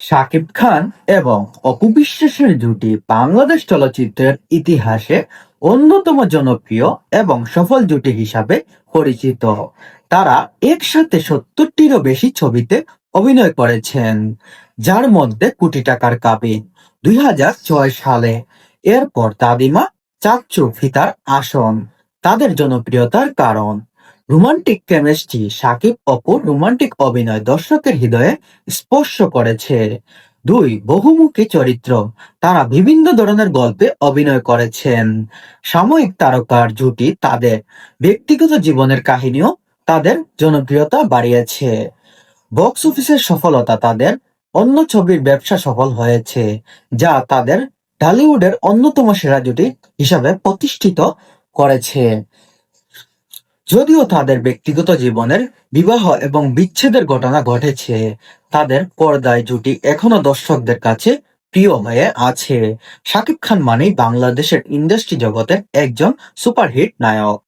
শাকিব খান এবং অপু বিশ্বাসের জুটি বাংলাদেশ চলচ্চিত্রের ইতিহাসে অন্যতম জনপ্রিয় এবং সফল জুটি হিসাবে পরিচিত। তারা একসাথে ৭০টিরও বেশি ছবিতে অভিনয় করেছেন, যার মধ্যে কোটি টাকার কাবিন ২০০৬ সালে, এরপর দাদিমা, চাচ্চু ফিতার আসন। তাদের জনপ্রিয়তার কারণ রোমান্টিক কেমিস্ট্রি। শাকিব অপুর রোমান্টিক অভিনয় দর্শকের হৃদয়ে স্পর্শ করেছে। দুই, বহুমুখী চরিত্র। তারা বিভিন্ন ধরনের গল্পে অভিনয় করেছেন। সাময়িক তারকার জুটি তাদের ব্যক্তিগত জীবনের কাহিনীও তাদের জনপ্রিয়তা বাড়িয়েছে। বক্স অফিসের সফলতা তাদের অন্য ছবির ব্যবসা সফল হয়েছে, যা তাদের ঢালিউডের অন্যতম সেরা জুটি হিসাবে প্রতিষ্ঠিত করেছে। যদিও তাদের ব্যক্তিগত জীবনের বিবাহ এবং বিচ্ছেদের ঘটনা ঘটেছে, তাদের পর্দায় জুটি এখনো দর্শকদের কাছে প্রিয় হয়ে আছে। শাকিব খান মানেই বাংলাদেশের ইন্ডাস্ট্রি জগতের একজন সুপারহিট নায়ক।